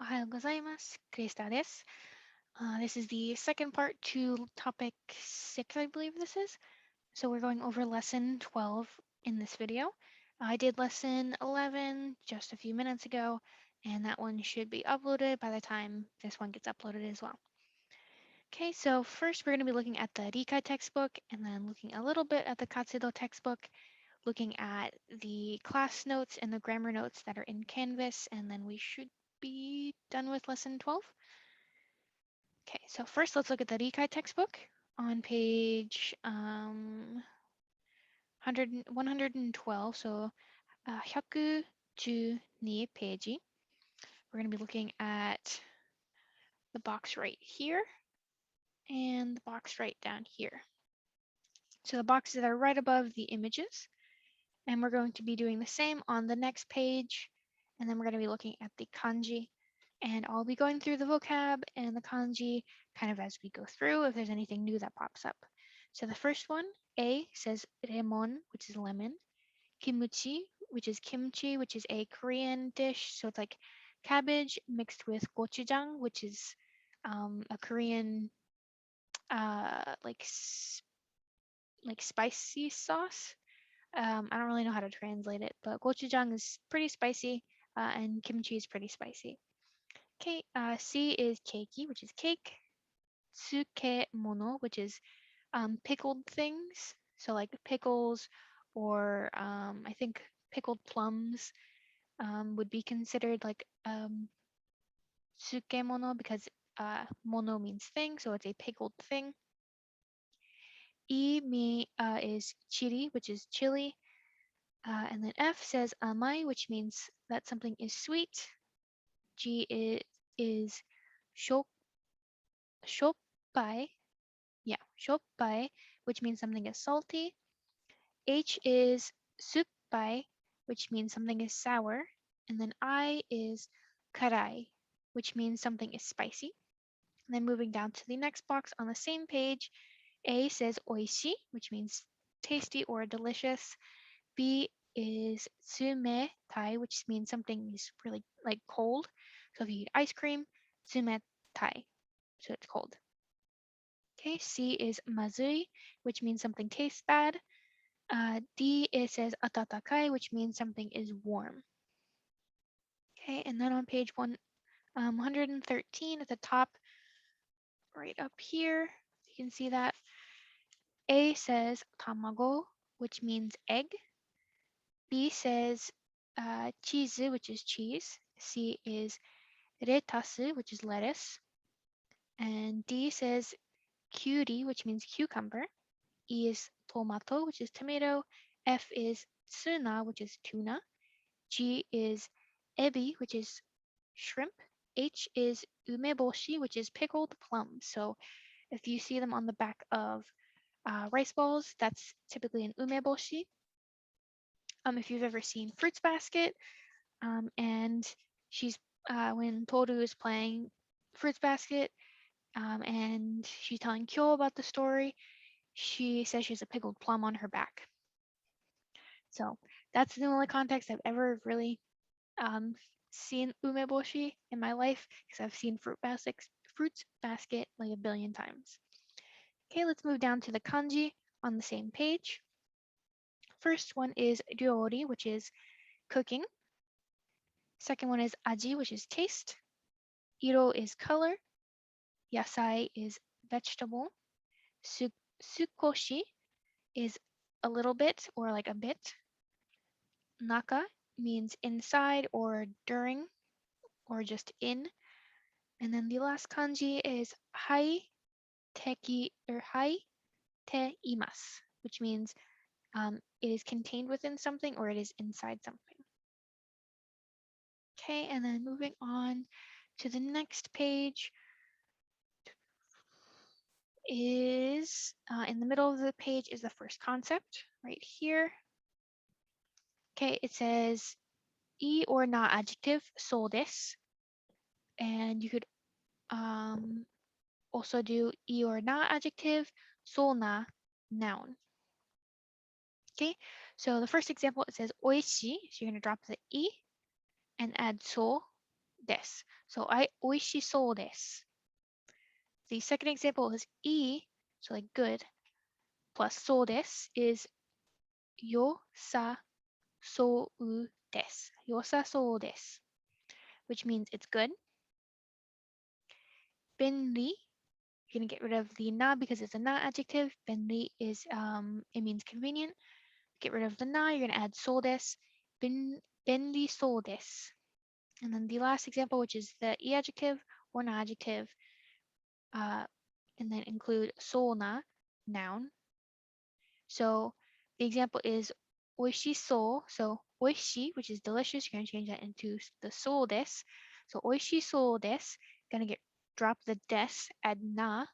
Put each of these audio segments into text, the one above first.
Ohayou gozaimasu. Krista desu. This is the second part to topic 6, I believe this is. So we're going over lesson 12 in this video. I did lesson 11 just a few minutes ago, and that one should be uploaded by the time this one gets uploaded as well. Okay, so first we're going to be looking at the Rikai textbook and then looking a little bit at the Katsudo textbook, looking at the class notes and the grammar notes that are in Canvas, and then we should be done with lesson 12. Okay, so first let's look at the Rikai textbook on page 112, so 112ページ. We're going to be looking at the box right here and the box right down here. So the boxes that are right above the images, and we're going to be doing the same on the next page, and then we're going to be looking at the kanji, and I'll be going through the vocab and the kanji kind of as we go through if there's anything new that pops up. So the first one, A, says remon, which is lemon. Kimuchi, which is kimchi, which is a Korean dish. So it's like cabbage mixed with gochujang, which is a Korean like spicy sauce. I don't really know how to translate it, but gochujang is pretty spicy, and kimchi is pretty spicy. Okay, C is keiki, which is cake. Tsukemono, which is pickled things. So like pickles, or I think pickled plums would be considered like tsukemono because mono means thing, so it's a pickled thing. Is chiri, which is chili. And then F says amai, which means that something is sweet. G is shop, shoppai, shoppai, which means something is salty. H is suppai, which means something is sour. And then I is karai, which means something is spicy. And then moving down to the next box on the same page, A says oishi, which means tasty or delicious. B is tsumetai, which means something is really like cold. So if you eat ice cream, tsumetai, so it's cold. Okay, C is mazui, which means something tastes bad. D, it says atatakai, which means something is warm. Okay, and then on page 113 at the top, right up here, you can see that A says tamago, which means egg. B says cheese, which is cheese. C is retasu, which is lettuce. And D says kyuri, which means cucumber. E is tomato, which is tomato. F is tsuna, which is tuna. G is ebi, which is shrimp. H is umeboshi, which is pickled plums. So if you see them on the back of rice balls, that's typically an umeboshi. If you've ever seen Fruits Basket, and she's when Toru is playing Fruits Basket, and she's telling Kyo about the story, she says she has a pickled plum on her back. So that's the only context I've ever really seen umeboshi in my life, because I've seen Fruits Basket like a billion times. Okay, let's move down to the kanji on the same page. First one is ryori, which is cooking. Second one is aji, which is taste. Iro is color. Yasai is vegetable. Sukoshi is a little bit or like a bit. Naka means inside or during or just in. And then the last kanji is hai teki or hai te imasu, which means it is contained within something or it is inside something. Okay, and then moving on to the next page is in the middle of the page is the first concept right here. Okay, it says I or na adjective, so desu. And you could also do I or na adjective, so na noun. Okay, so the first example, it says oishi, so you're going to drop the I and add so des. So I oishisou desu. The second example is e, so like good, plus sou desu is yosasou desu. Yosasou desu, which means it's good. Benri, you're gonna get rid of the na because it's a na adjective. Benri is it means convenient. Get rid of the na, you're gonna add sou desu. Benri sou desu. And then the last example, which is the e adjective or na adjective, and then include sou na, noun. So the example is oishisou. So oishi, which is delicious, you're gonna change that into the sou desu. So oishisou desu, gonna drop the des, add na,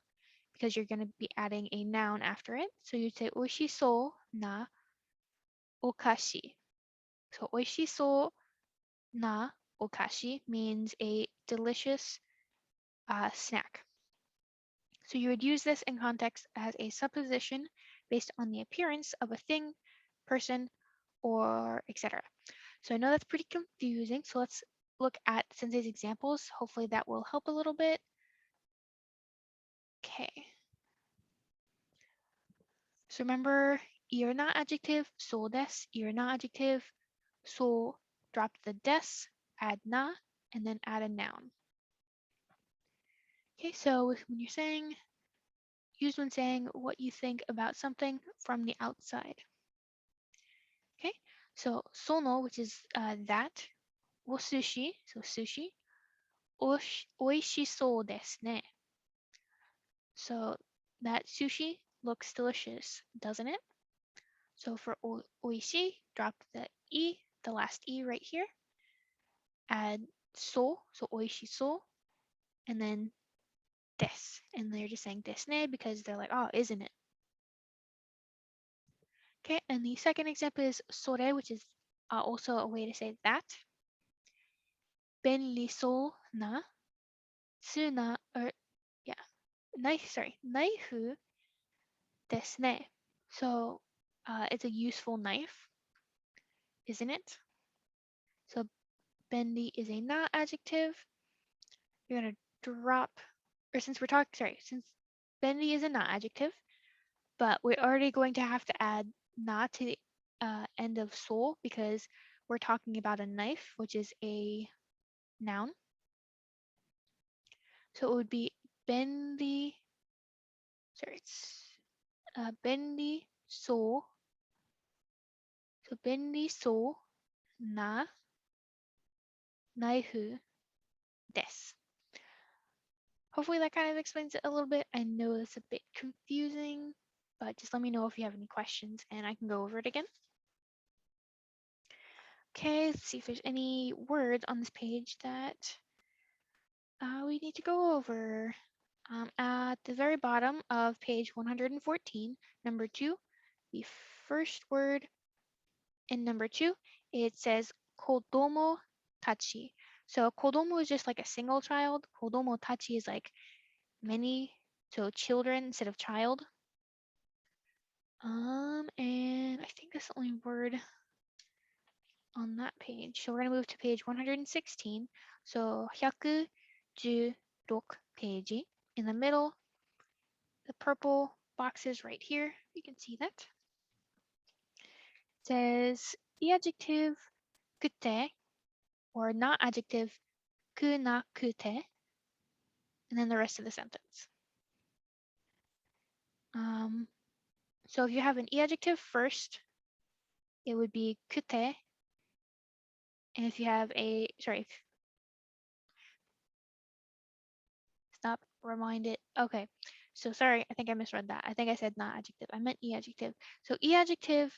because you're gonna be adding a noun after it. So you'd say oishisou na okashi. So oishisou na okashi means a delicious snack. So you would use this in context as a supposition based on the appearance of a thing, person, or etc. So I know that's pretty confusing. So let's look at Sensei's examples. Hopefully that will help a little bit. Okay. So remember, you're not adjective, so des, you're not adjective, so drop the des, add na, and then add a noun. Okay, so when you're saying, use when saying what you think about something from the outside. Okay, so sono, which is that, o sushi, so sushi, oishisou desu ne. So that sushi looks delicious, doesn't it? So for oishi, drop the e, the last e right here, add so oishisou, and then des. And they're just saying desu ne because they're like, oh, isn't it? Okay, and the second example is sore, which is also a way to say that. Benrisou na, tsuna, or yeah, naifu desu ne. So it's a useful knife, isn't it? So bendy is a not adjective. You're gonna drop, or since we're talking, sorry, since bendy is a not adjective, but we're already going to have to add na to the end of soul because we're talking about a knife, which is a noun. So it would be bendy, sorry, it's bendy so. So bendy so na naifu desu. Hopefully that kind of explains it a little bit. I know it's a bit confusing, but just let me know if you have any questions and I can go over it again. Okay, let's see if there's any words on this page that we need to go over. At the very bottom of page 114, number 2, the first word in number 2, it says kodomo tachi. So kodomo is just like a single child. Kodomo tachi is like many, so children instead of child. And I think that's the only word on that page. So we're gonna move to page 116. So 116 page. In the middle, the purple boxes right here, you can see that. It says the adjective kute or not adjective kunakute, and then the rest of the sentence. So if you have an e adjective first, it would be kute. And if you have a, sorry, stop, rewind it. Okay, so sorry, I think I misread that. I think I said not adjective. I meant e adjective. So e adjective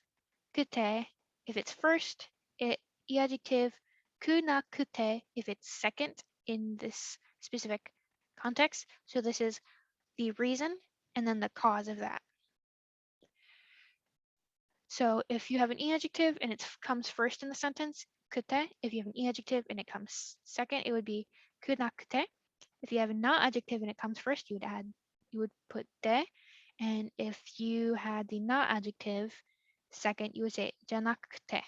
kute, if it's first, e adjective kunakute if it's second in this specific context. So this is the reason and then the cause of that. So if you have an e adjective and it comes first in the sentence, kute. If you have an e adjective and it comes second, it would be kunakute. If you have a not adjective and it comes first, you would put de. And if you had the not adjective second, you would say janakute.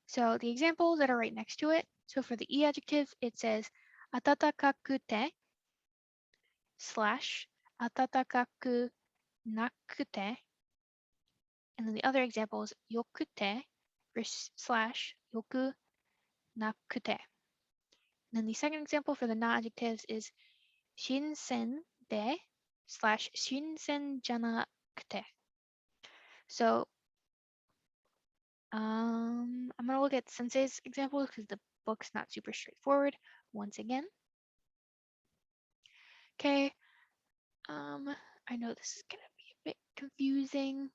So the examples that are right next to it, So for the e adjective, it says 暖かくて slash 暖かくなくて. And then the other example is よくて slash よくなくて. And then the second example for the not adjectives is 新鮮で slash 新鮮じゃなくて. So I'm going to look at Sensei's example because the book's not super straightforward once again. Okay, I know this is going to be a bit confusing.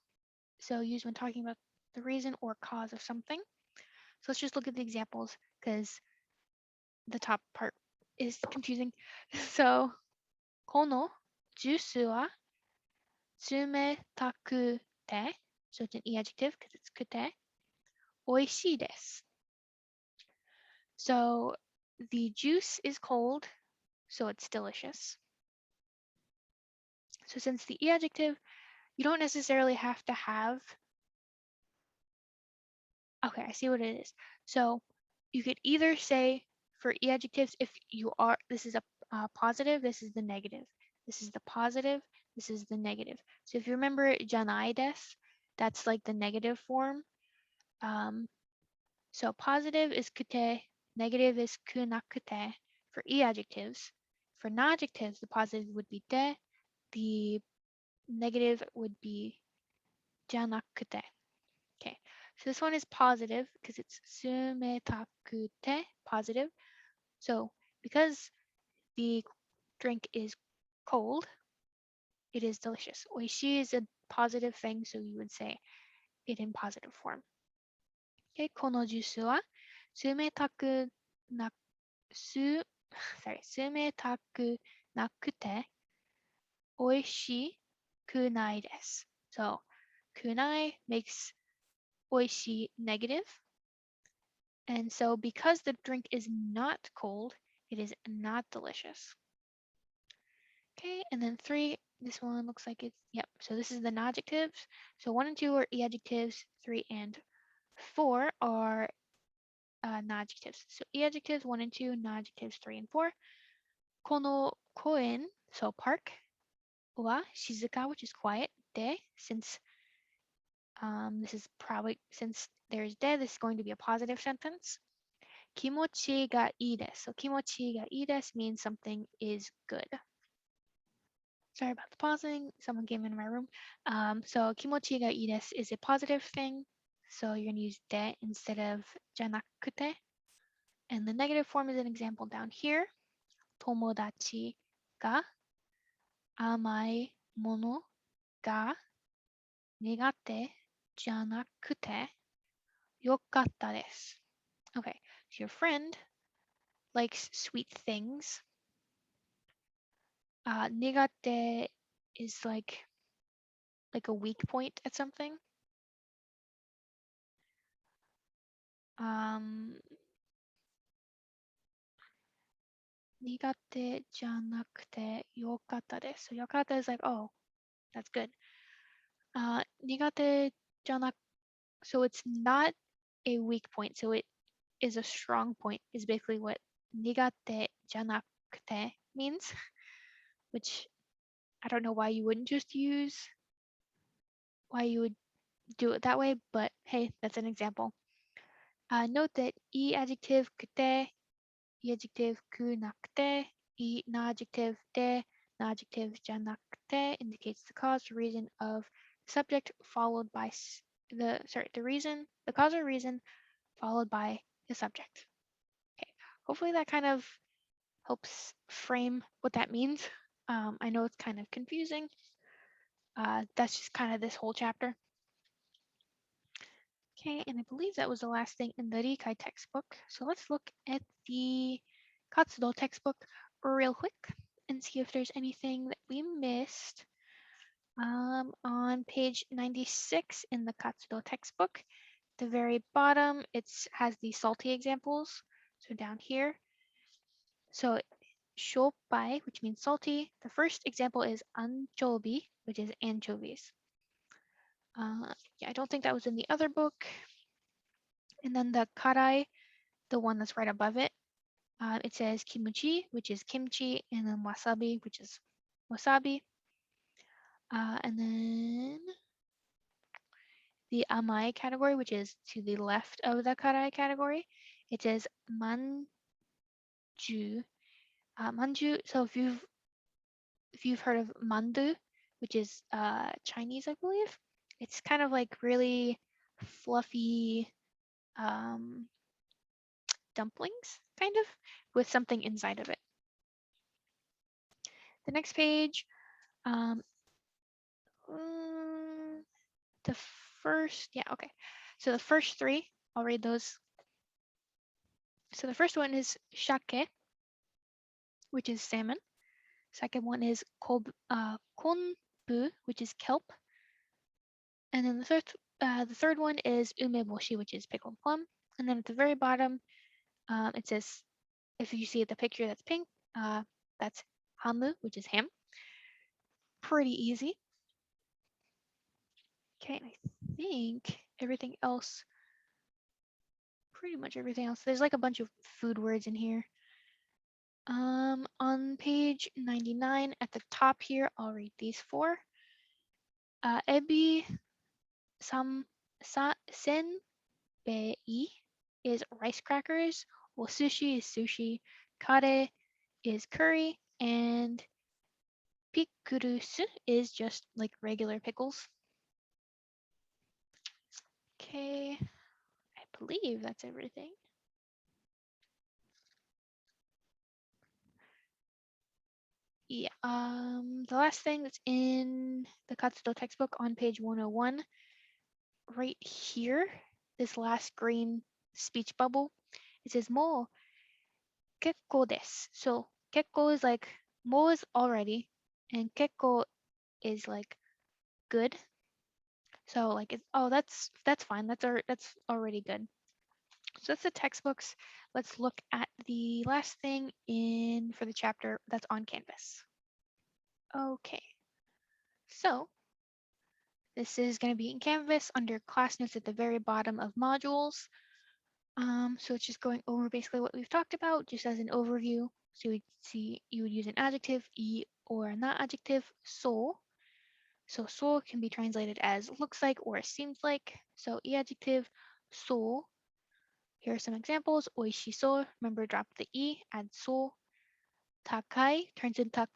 So use when talking about the reason or cause of something. So let's just look at the examples because the top part is confusing. So, このジュースは冷たくて so it's an e adjective because it's くて美味しいです. So the juice is cold, so it's delicious. So since the e adjective, you don't necessarily have to have, okay, I see what it is. So you could either say for e adjectives, if you are, this is a positive, this is the negative. This is the positive, this is the negative. So if you remember janai desu, that's like the negative form. So positive is kute, negative is kunakute for e adjectives. For non-adjectives, the positive would be de, the negative would be janakute. Okay, so this one is positive because it's sumetakute, positive. So because the drink is cold, it is delicious. Oishi is a positive thing, so you would say it in positive form. Okay, このジュースは冷たくなす sorry 冷たくなくて美味しくないです. So くない makes 美味しい negative. And so because the drink is not cold, it is not delicious. Okay, and then 3, this one looks like it's, yep, so this is the non-adjectives. So 1 and 2 are e-adjectives, 3 and 4 are non-adjectives. So e-adjectives 1 and 2, non-adjectives 3 and 4. この公園, so park, は静か, which is quiet, で, since this is probably, since there's de, this is going to be a positive sentence. 気持ちがいいです. So 気持ちがいいです means something is good. Sorry about the pausing. Someone came into my room. So 気持ちがいいです is a positive thing. So you're going to use で instead of じゃなくて. And the negative form is an example down here. 友達が甘いものが苦手じゃなくてよかったです. Okay, so your friend likes sweet things. 苦手 is like a weak point at something. 苦手じゃなくてよかったです. So よかった is like, oh, that's good. 苦手じゃなく so it's not a weak point. So it is a strong point is basically what 苦手じゃなくて means, which I don't know why you wouldn't just use, why you would do it that way, but hey, that's an example. Note that e adjective くて e adjective くなくて e na adjective で na adjective じゃなくて indicates the cause or reason of the subject followed by the reason, the cause or reason followed by the subject. Okay, hopefully that kind of helps frame what that means. I know it's kind of confusing. That's just kind of this whole chapter. Okay, and I believe that was the last thing in the Rikai textbook. So let's look at the Katsudo textbook real quick and see if there's anything that we missed. On page 96 in the Katsudo textbook, the very bottom, it has the salty examples. So down here. So shopai, which means salty. The first example is anchovy, which is anchovies. Yeah, I don't think that was in the other book. And then the karai the one that's right above it, it says kimuchi, which is kimchi, and then wasabi, which is wasabi. And then the amai category, which is to the left of the karai category, it says manju. Manju. So if you've heard of mandu, which is Chinese, I believe, it's kind of like really fluffy um, dumplings, kind of, with something inside of it. The next page, um, the first, yeah, okay. So the first three, I'll read those. So the first one is shake, which is salmon. Second one is konbu, which is kelp. And then the third one is umeboshi, which is pickled plum. And then at the very bottom, it says, if you see the picture that's pink, that's hamu, which is ham. Pretty easy. Okay, and I think everything else, pretty much everything else. There's like a bunch of food words in here. On page 99 at the top here, I'll read these four. Ebi sam senbei is rice crackers. Well, sushi is sushi. Kare is curry, and pickles is just like regular pickles. Okay, I believe that's everything. Yeah. The last thing that's in the Katsudo textbook on page 101, right here, this last green speech bubble, it says mo kekko desu. So kekko is like mo is already, and kekko is like good. So like it's, oh, that's fine. That's already good. So that's the textbooks. Let's look at the last thing in for the chapter that's on Canvas. Okay. So this is going to be in Canvas under class notes at the very bottom of modules. So it's just going over basically what we've talked about, just as an overview. So you would use an adjective, e, or a not adjective, so. So so can be translated as looks like or seems like. So e adjective, so. Here are some examples. Oishiso, remember drop the e, add so. Takai turns into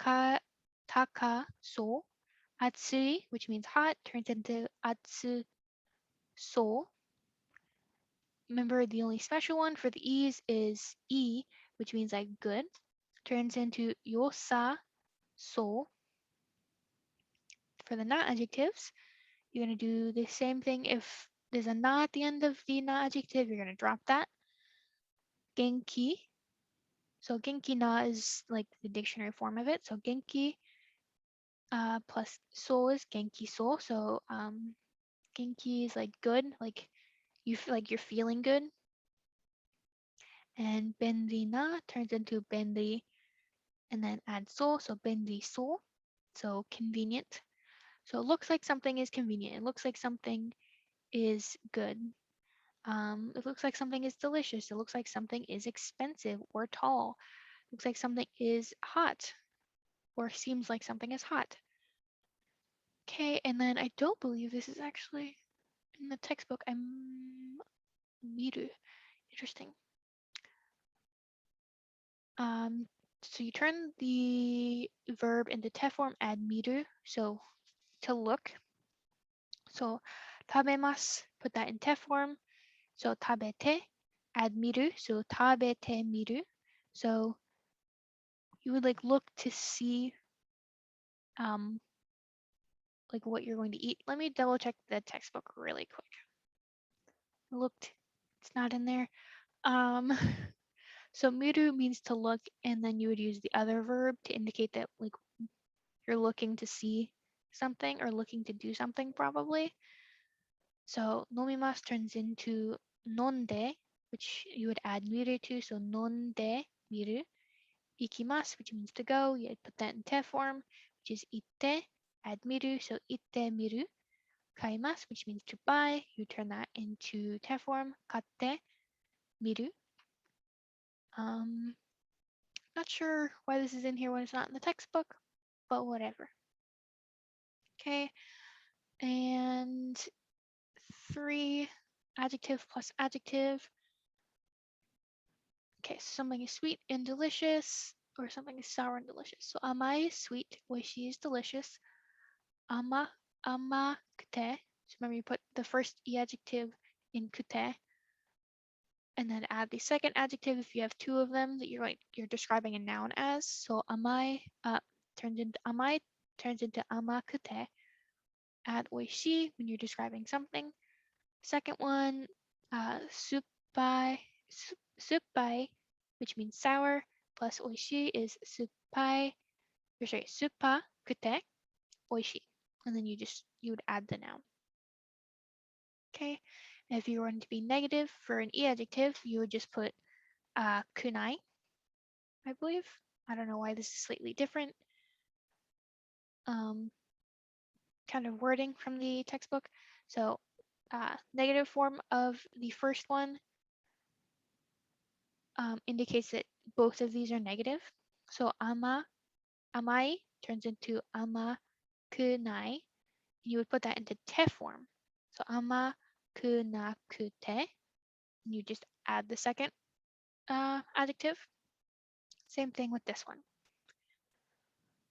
taka so. Atsui, which means hot, turns into atsu so. Remember the only special one for the e's is e, which means like good, turns into yosa so. For the not adjectives, you're going to do the same thing. If there's a na at the end of the not adjective, you're going to drop that. Genki. So genki na is like the dictionary form of it. So genki plus so is genki so. So genki is like good, like you feel like you're feeling good. And benri na turns into benri and then add so. So benri so. So convenient. So it looks like something is convenient. It looks like something is good. It looks like something is delicious. It looks like something is expensive or tall. It looks like something is hot or seems like something is hot. Okay, and then I don't believe this is actually in the textbook. Miru. Interesting. So you turn the verb into te form, add miru. So to look. So tabemasu, put that in te form. So tabete, add miru. So tabete miru. So you would like look to see like what you're going to eat. Let me double check the textbook really quick. I looked, it's not in there. Um, so miru means to look, and then you would use the other verb to indicate that like you're looking to see something or looking to do something probably. So nomimasu turns into nonde, which you would add miru to. So nonde miru. Ikimasu, which means to go. You put that in te form, which is itte. Add miru, so itte miru. Kaimasu, which means to buy. You turn that into te form, katte miru. Not sure why this is in here when it's not in the textbook, but whatever. Okay, and 3, adjective plus adjective. Okay, so something is sweet and delicious, or something is sour and delicious. So amai is sweet, oishi is delicious. Ama, amakute. So remember you put the first e adjective in kute, and then add the second adjective if you have 2 of them that you're describing a noun as. So amai turns into amakute. Add oishi when you're describing something. Second one, suppai, suppai, which means sour, plus oishi is suppai, or sorry, suppa kute oishi. And then you would add the noun. Okay. If you want to be negative for an e adjective, you would just put kunai, I believe. I don't know why this is slightly different. Kind of wording from the textbook. So negative form of the first one indicates that both of these are negative. So amai turns into ama kunai. You would put that into te form. So ama kunakute. And you just add the second adjective. Same thing with this one.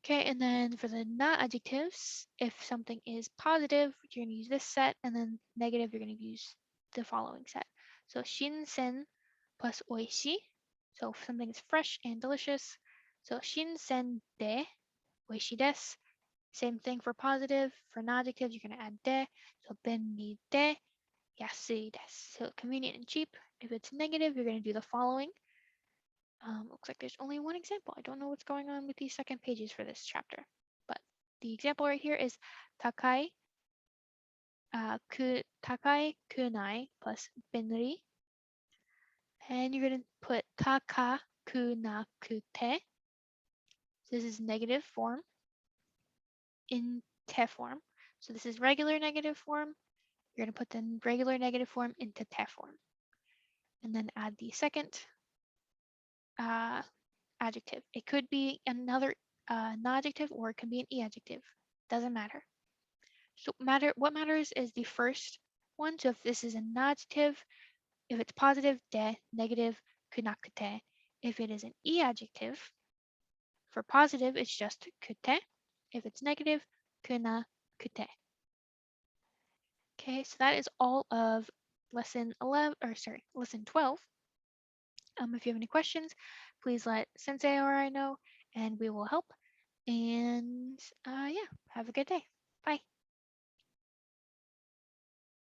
Okay, and then for the na adjectives, if something is positive, you're going to use this set, and then negative, you're going to use the following set. So shinsen plus oishi. So if something is fresh and delicious. So shinsen de oishi desu. Same thing for positive. For na adjectives, you're going to add de. So benni de yasui desu. So convenient and cheap. If it's negative, you're going to do the following. Looks like there's only one example. I don't know what's going on with these second pages for this chapter, but the example right here is takai, takai kunai plus benri, and you're going to put taka kunakute. This is negative form in te form. So this is regular negative form. You're going to put the regular negative form into te form, and then add the second adjective. It could be another non-adjective or it can be an e adjective. Doesn't matter. So what matters is the first one. So if this is an adjective, if it's positive, de, negative, kunakute. If it is an e adjective, for positive, it's just kute. If it's negative, kunakute. Okay, so that is all of lesson 11, or sorry, lesson 12. If you have any questions, please let Sensei or I know, and we will help. And yeah, have a good day. Bye.